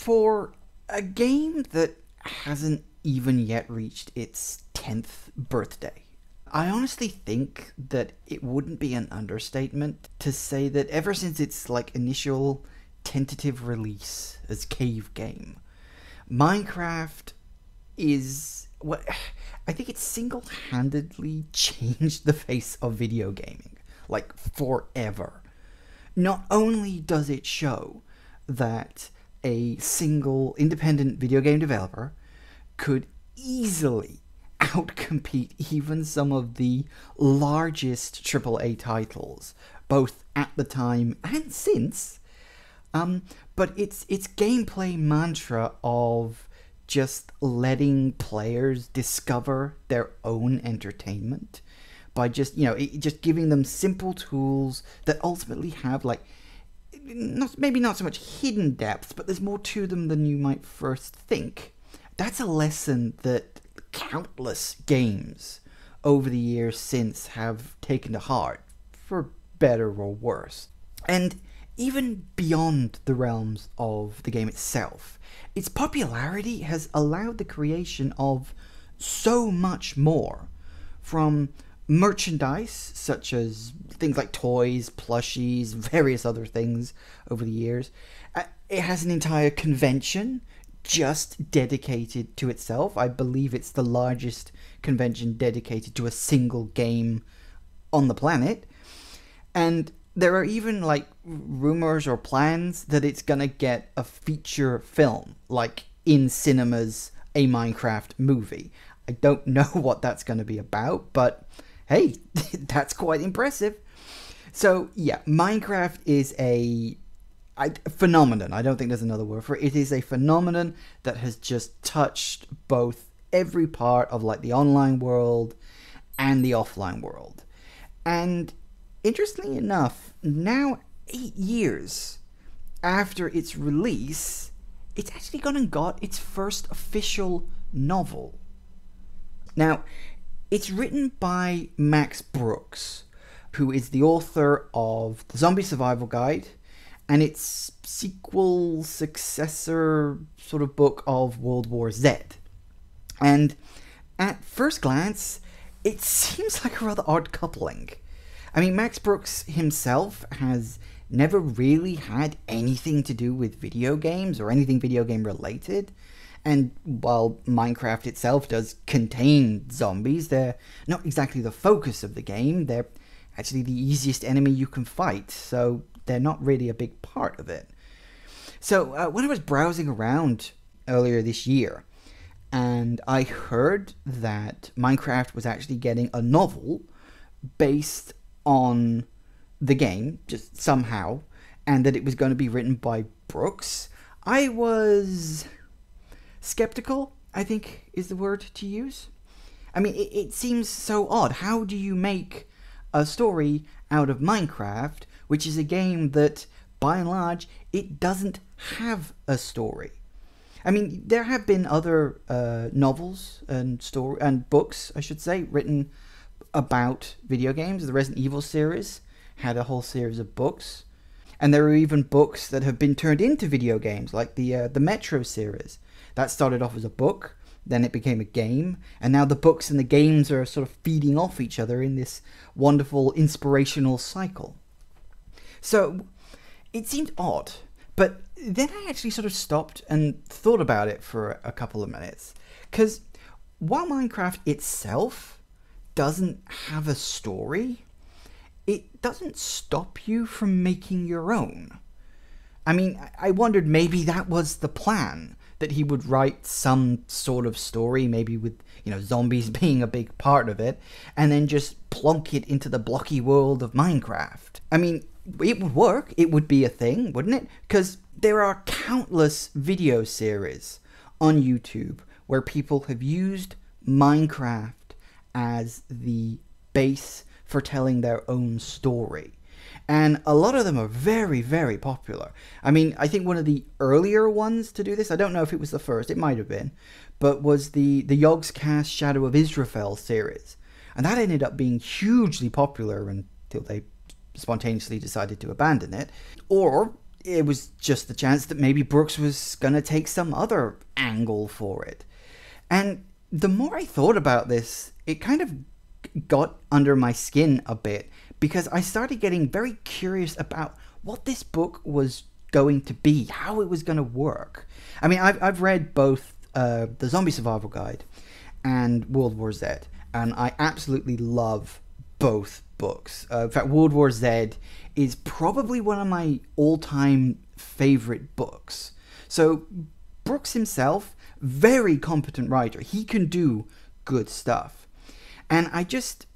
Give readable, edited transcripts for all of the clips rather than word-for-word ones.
For a game that hasn't even yet reached its 10th birthday, I honestly think that it wouldn't be an understatement to say that ever since its initial tentative release as cave game, Minecraft is what I think it's single-handedly changed the face of video gaming, forever. Not only does it show that a single independent video game developer could easily outcompete even some of the largest AAA titles, both at the time and since, but its gameplay mantra of just letting players discover their own entertainment by just giving them simple tools that ultimately have maybe not so much hidden depth, but there's more to them than you might first think. That's a lesson that countless games over the years since have taken to heart, for better or worse. And even beyond the realms of the game itself, its popularity has allowed the creation of so much more, from merchandise such as things like toys, plushies, various other things over the years. It has an entire convention just dedicated to itself. I believe it's the largest convention dedicated to a single game on the planet. And there are even rumors or plans that it's gonna get a feature film, in cinemas, a Minecraft movie. I don't know what that's gonna be about, but hey, that's quite impressive. So yeah, Minecraft is a phenomenon. I don't think there's another word for it. It is a phenomenon that has just touched both every part of the online world and the offline world. And interestingly enough, now 8 years after its release, it's actually gone and got its first official novel. Now, it's written by Max Brooks, who is the author of The Zombie Survival Guide and its sequel, successor sort of book of World War Z. And at first glance, it seems like a rather odd coupling. I mean, Max Brooks himself has never really had anything to do with video games or anything video game related. And while Minecraft itself does contain zombies, they're not exactly the focus of the game. They're actually the easiest enemy you can fight, so they're not really a big part of it. So when I was browsing around earlier this year, and I heard that Minecraft was actually getting a novel based on the game, just somehow, and that it was going to be written by Brooks, I was skeptical, I think is the word to use. I mean, it seems so odd. How do you make a story out of Minecraft, which is a game that, by and large, it doesn't have a story? I mean, there have been other novels and books, I should say, written about video games. The Resident Evil series had a whole series of books, and there are even books that have been turned into video games, like the Metro series. That started off as a book, then it became a game, and now the books and the games are sort of feeding off each other in this wonderful inspirational cycle. So it seemed odd, but then I actually sort of stopped and thought about it for a couple of minutes, because while Minecraft itself doesn't have a story, it doesn't stop you from making your own. I mean, I wondered maybe that was the plan, that he would write some sort of story, maybe with, zombies being a big part of it, and then just plonk it into the blocky world of Minecraft. I mean, it would work. It would be a thing, wouldn't it? Because there are countless video series on YouTube where people have used Minecraft as the base for telling their own story. And a lot of them are very, very popular. I mean, I think one of the earlier ones to do this, I don't know if it was the first, it might have been, but was the Yogscast Shadow of Israfel series. And that ended up being hugely popular until they spontaneously decided to abandon it. Or it was just the chance that maybe Brooks was going to take some other angle for it. And the more I thought about this, it kind of got under my skin a bit, because I started getting very curious about what this book was going to be, how it was going to work. I mean, I've read both the Zombie Survival Guide and World War Z, and I absolutely love both books. In fact, World War Z is probably one of my all-time favorite books. So Brooks himself, very competent writer. He can do good stuff. And I just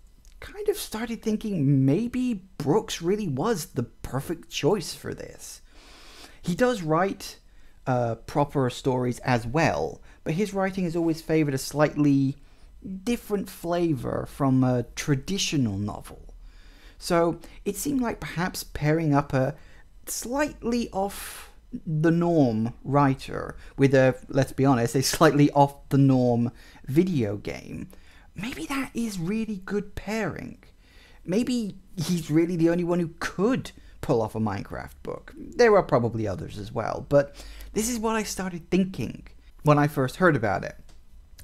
kind of started thinking maybe Brooks really was the perfect choice for this. He does write proper stories as well, but his writing has always favored a slightly different flavor from a traditional novel. So it seemed like perhaps pairing up a slightly off the norm writer with a, let's be honest, a slightly off the norm video game, maybe that is really good pairing. Maybe he's really the only one who could pull off a Minecraft book. There are probably others as well, but this is what I started thinking when I first heard about it.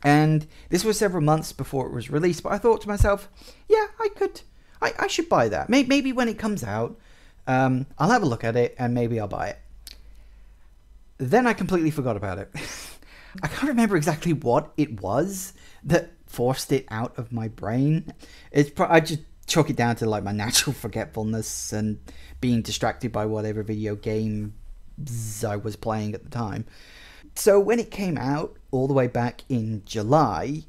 And this was several months before it was released, but I thought to myself, yeah, I should buy that. Maybe when it comes out, I'll have a look at it and maybe I'll buy it. Then I completely forgot about it. I can't remember exactly what it was that forced it out of my brain. I just chalk it down to like my natural forgetfulness and being distracted by whatever video games I was playing at the time. So when it came out all the way back in July,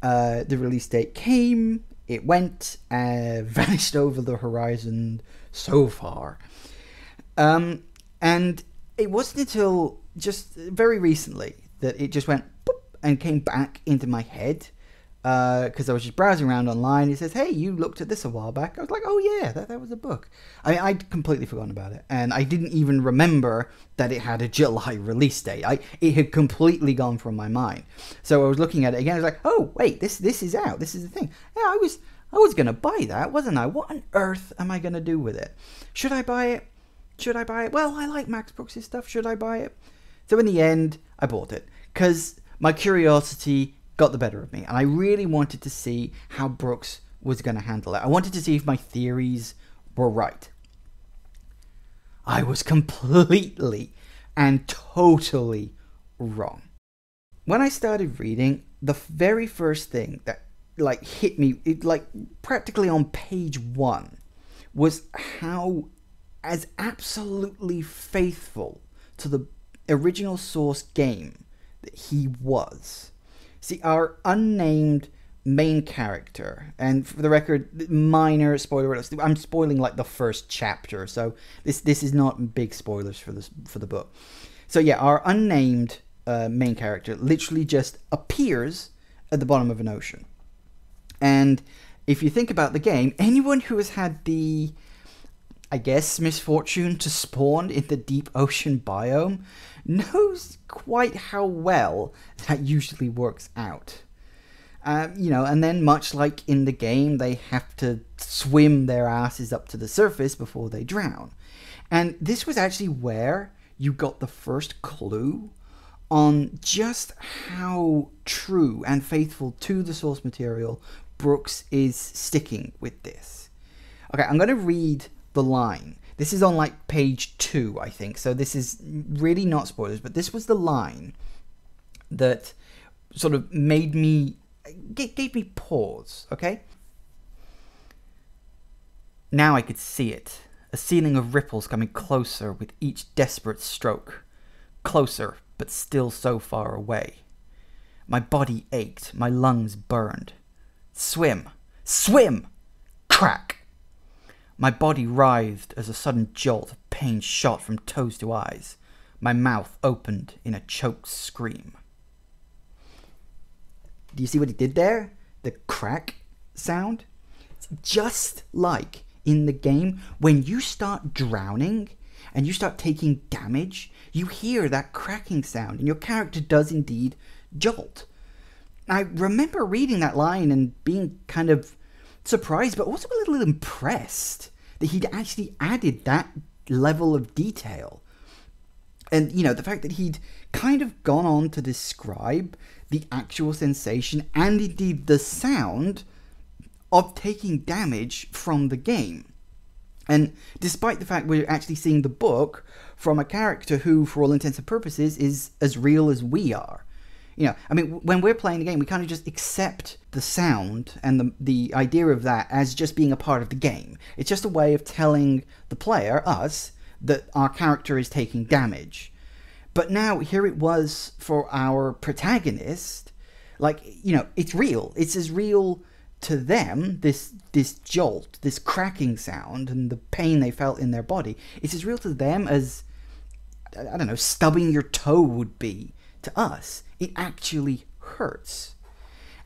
the release date came, it went, vanished over the horizon so far. And it wasn't until just very recently that it just went boop and came back into my head, because I was just browsing around online. It says, hey, you looked at this a while back. I was like, oh yeah, that was a book. I'd completely forgotten about it, and I didn't even remember that it had a July release date. It had completely gone from my mind. So I was looking at it again. I was like, oh wait, this is out. This is the thing. Yeah, I was gonna buy that, wasn't I? What on earth am I gonna do with it? Should I buy it? Should I buy it? Well, I like Max Brooks' stuff. Should I buy it? So in the end, I bought it because my curiosity got the better of me, and I really wanted to see how Brooks was going to handle it. I wanted to see if my theories were right. I was completely and totally wrong. When I started reading, the very first thing that hit me, practically on page 1, was how as absolutely faithful to the original source game that he was. See, our unnamed main character, and for the record, minor spoiler, I'm spoiling like the first chapter, so this is not big spoilers for the book. So yeah, our unnamed main character literally just appears at the bottom of an ocean. And if you think about the game, anyone who has had the, I guess, misfortune to spawn in the deep ocean biome knows quite how well that usually works out. And then much like in the game, they have to swim their asses up to the surface before they drown. And this was actually where you got the first clue on just how true and faithful to the source material Brooks is sticking with this. Okay, I'm going to read the line. This is on like page 2, I think, so this is really not spoilers, but this was the line that sort of made me, gave me pause, okay? Now I could see it, a ceiling of ripples coming closer with each desperate stroke. Closer, but still so far away. My body ached, my lungs burned. Swim! Swim! Crack! My body writhed as a sudden jolt of pain shot from toes to eyes. My mouth opened in a choked scream. Do you see what he did there? The crack sound? It's just like in the game, when you start drowning and you start taking damage, you hear that cracking sound, and your character does indeed jolt. I remember reading that line and being kind of surprised, but also a little impressed that he'd actually added that level of detail And, you know, the fact that he'd kind of gone on to describe the actual sensation and indeed the sound of taking damage from the game. And despite the fact we're actually seeing the book from a character who, for all intents and purposes, is as real as we are. You know, I mean, when we're playing the game, we kind of just accept the sound and the idea of that as just being a part of the game. It's just a way of telling the player, us, that our character is taking damage. But now, here it was for our protagonist, like, you know, it's real. It's as real to them, this jolt, this cracking sound, and the pain they felt in their body, it's as real to them as, I don't know, stubbing your toe would be to us. It actually hurts.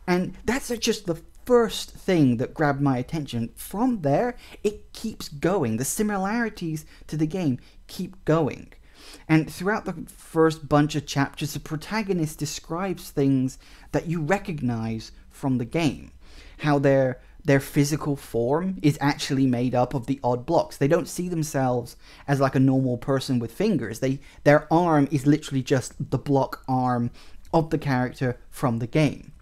And that's just the first thing that grabbed my attention. From there, it keeps going. The similarities to the game keep going. And throughout the first bunch of chapters, the protagonist describes things that you recognize from the game. How their physical form is actually made up of the odd blocks. They don't see themselves as like a normal person with fingers. Their arm is literally just the block arm of the character from the game.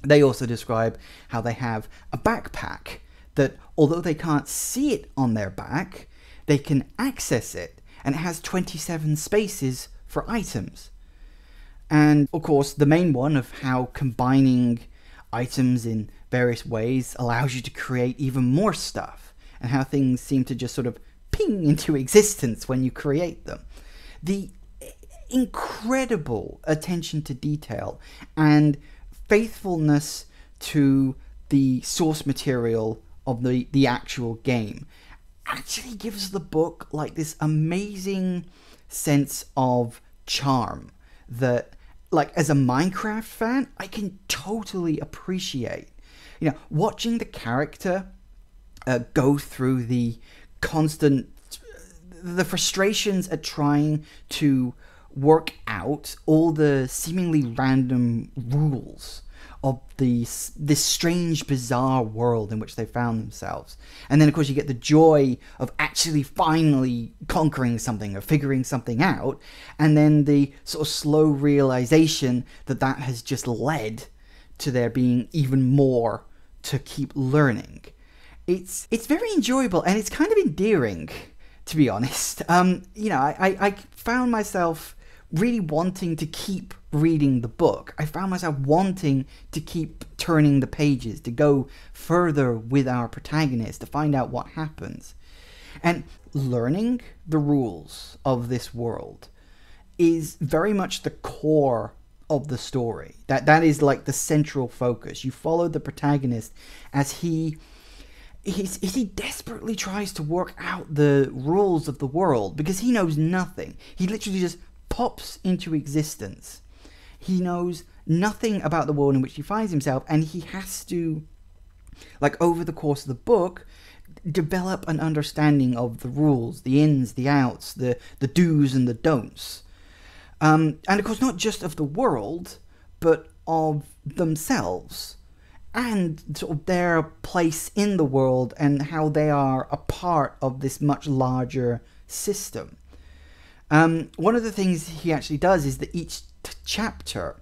They also describe how they have a backpack that, although they can't see it on their back, they can access it, and it has 27 spaces for items. And of course, the main one of how combining items in various ways allows you to create even more stuff, and how things seem to just sort of ping into existence when you create them. The incredible attention to detail and faithfulness to the source material of the actual game actually gives the book like this amazing sense of charm that, like, as a Minecraft fan, I can totally appreciate. You know, watching the character go through the frustrations at trying to work out all the seemingly random rules of this strange, bizarre world in which they found themselves. And then, of course, you get the joy of actually finally conquering something or figuring something out, and then the sort of slow realization that that has just led to there being even more to keep learning. It's very enjoyable, and it's kind of endearing, to be honest. You know, I found myself really wanting to keep reading the book. I found myself wanting to keep turning the pages, to go further with our protagonist, to find out what happens. And learning the rules of this world is very much the core of the story. That is like the central focus. You follow the protagonist as he desperately tries to work out the rules of the world, because he knows nothing. He literally just pops into existence. He knows nothing about the world in which he finds himself, and he has to, like, over the course of the book, develop an understanding of the rules, the ins, the outs, the do's and the don'ts. And of course, not just of the world, but of themselves, and sort of their place in the world, and how they are a part of this much larger system. One of the things he actually does is that each chapter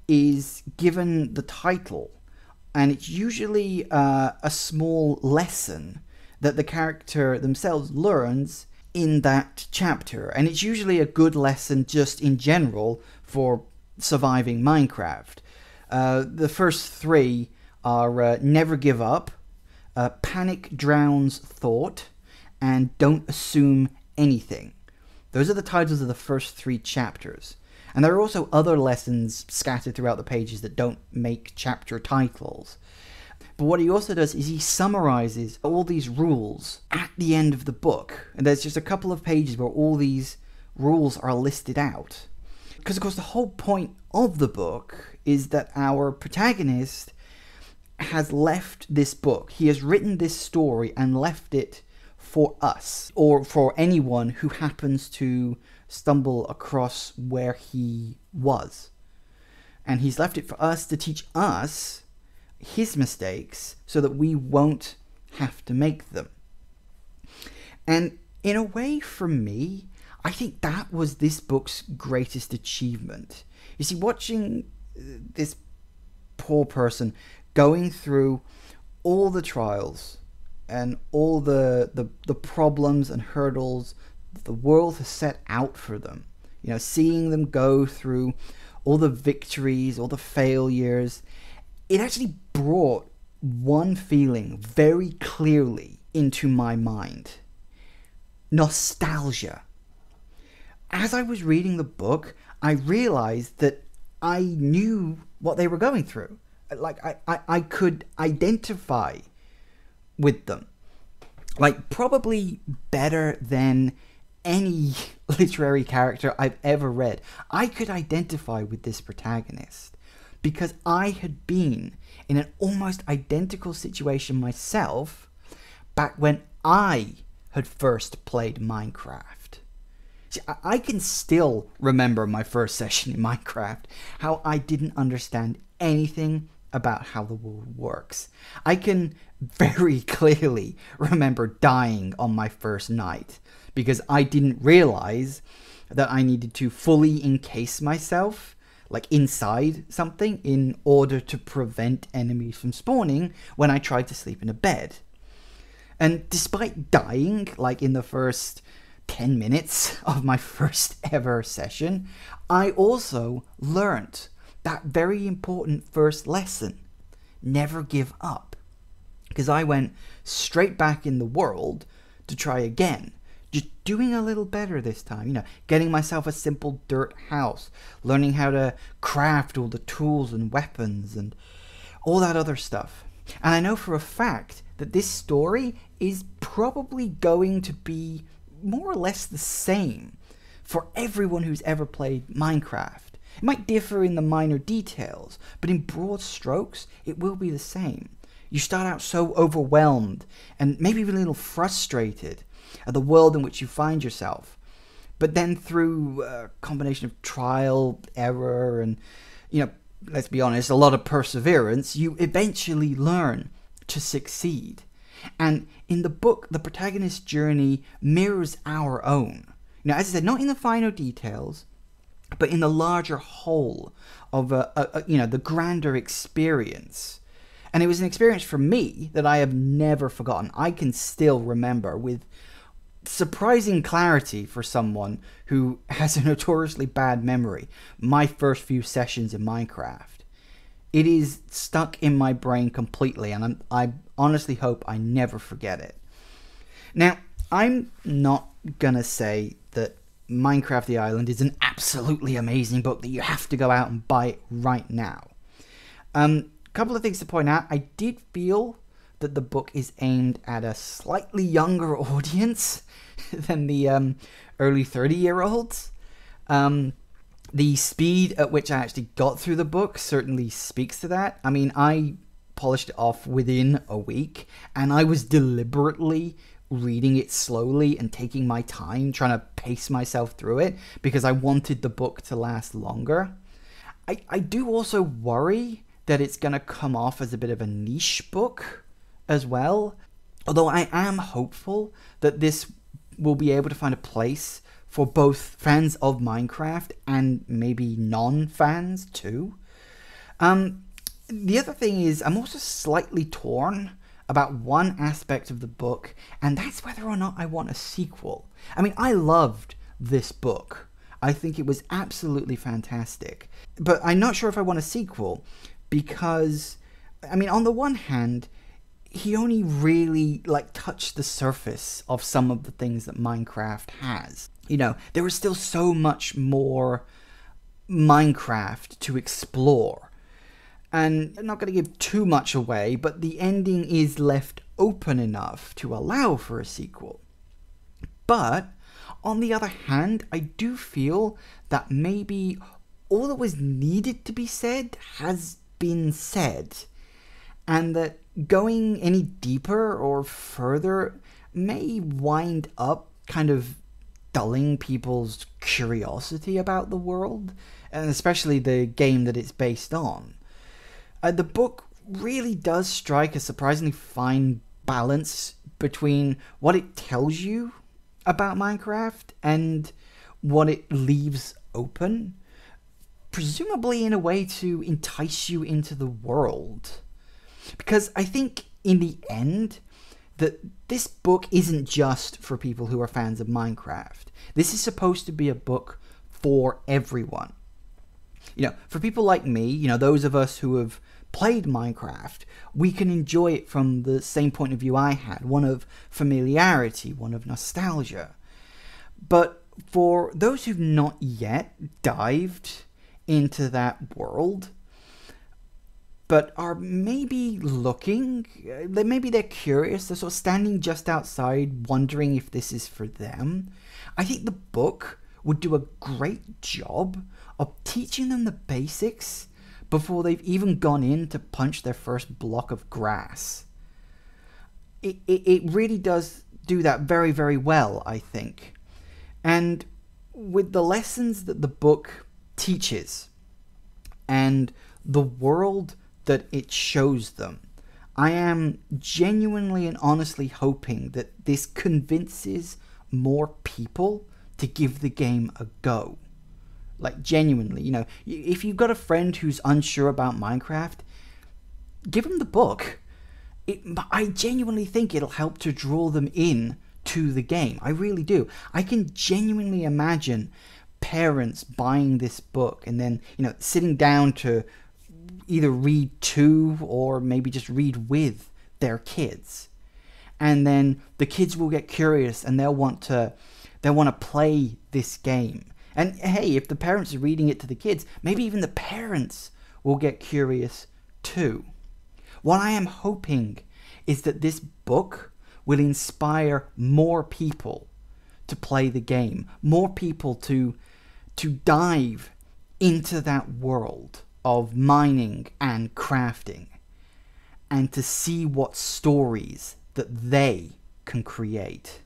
is given the title, and it's usually a small lesson that the character themselves learns in that chapter, and it's usually a good lesson just in general for surviving Minecraft. The first three are never give up, panic drowns thought, and don't assume anything. Those are the titles of the first three chapters. And there are also other lessons scattered throughout the pages that don't make chapter titles. But what he also does is he summarizes all these rules at the end of the book. And there's just a couple of pages where all these rules are listed out. Because, of course, the whole point of the book is that our protagonist has left this book. He has written this story and left it for us, or for anyone who happens to stumble across where he was. And he's left it for us to teach us his mistakes so that we won't have to make them. And in a way, for me, I think that was this book's greatest achievement. You see, watching this poor person going through all the trials and all the problems and hurdles the world has set out for them, seeing them go through all the victories, all the failures, it actually brought one feeling very clearly into my mind: nostalgia. As I was reading the book, I realized that I knew what they were going through. Like, I could identify with them. Like, probably better than any literary character I've ever read. I could identify with this protagonist because I had been in an almost identical situation myself back when I had first played Minecraft. See, I can still remember my first session in Minecraft, how I didn't understand anything about how the world works. I can very clearly remember dying on my first night because I didn't realize that I needed to fully encase myself, like inside something, in order to prevent enemies from spawning when I tried to sleep in a bed. And despite dying, like in the first 10 minutes of my first ever session, I also learnt that very important first lesson: never give up. Because I went straight back in the world to try again, just doing a little better this time, getting myself a simple dirt house, learning how to craft all the tools and weapons and all that other stuff. And I know for a fact that this story is probably going to be more or less the same for everyone who's ever played Minecraft. It might differ in the minor details, but in broad strokes, it will be the same. You start out so overwhelmed and maybe even a little frustrated at the world in which you find yourself. But then through a combination of trial, error, and, let's be honest, a lot of perseverance, you eventually learn to succeed. And in the book, the protagonist's journey mirrors our own. As I said, not in the finer details, but in the larger whole of the grander experience. And it was an experience for me that I have never forgotten. I can still remember with surprising clarity for someone who has a notoriously bad memory my first few sessions in Minecraft. It is stuck in my brain completely, and I honestly hope I never forget it. Now, I'm not gonna say that Minecraft the Island is an absolutely amazing book that you have to go out and buy it right now. Couple of things to point out. I did feel that the book is aimed at a slightly younger audience than the early 30-year-olds. The speed at which I actually got through the book certainly speaks to that. I mean, I polished it off within a week, and I was deliberately reading it slowly and taking my time, trying to pace myself through it, because I wanted the book to last longer. I do also worry that it's going to come off as a bit of a niche book as well. Although I am hopeful that this will be able to find a place for both fans of Minecraft and maybe non-fans too. The other thing is, I'm also slightly torn about one aspect of the book, and that's whether or not I want a sequel. I mean, I loved this book. I think it was absolutely fantastic. But I'm not sure if I want a sequel, because, I mean, on the one hand, he only really, touched the surface of some of the things that Minecraft has. There was still so much more Minecraft to explore. And I'm not going to give too much away, but the ending is left open enough to allow for a sequel. But, on the other hand, I do feel that maybe all that was needed to be said has been said, and that going any deeper or further may wind up kind of dulling people's curiosity about the world, and especially the game that it's based on. The book really does strike a surprisingly fine balance between what it tells you about Minecraft and what it leaves open, presumably in a way to entice you into the world. Because I think in the end that this book isn't just for people who are fans of Minecraft. This is supposed to be a book for everyone. For people like me, those of us who have played Minecraft, we can enjoy it from the same point of view I had, one of familiarity, one of nostalgia. But for those who've not yet dived into that world, but are maybe looking, maybe they're curious, they're sort of standing just outside wondering if this is for them, I think the book would do a great job of teaching them the basics before they've even gone in to punch their first block of grass. It really does do that very, very well, I think. And with the lessons that the book teaches and the world that it shows them, I am genuinely and honestly hoping that this convinces more people to give the game a go. Like, genuinely, if you've got a friend who's unsure about Minecraft, give them the book. I genuinely think it'll help to draw them in to the game. I really do. I can genuinely imagine parents buying this book and then, sitting down to either read to or maybe just read with their kids. And then the kids will get curious and they'll want to play this game. And hey, if the parents are reading it to the kids, maybe even the parents will get curious too. What I am hoping is that this book will inspire more people to play the game, more people to dive into that world of mining and crafting, and to see what stories that they can create.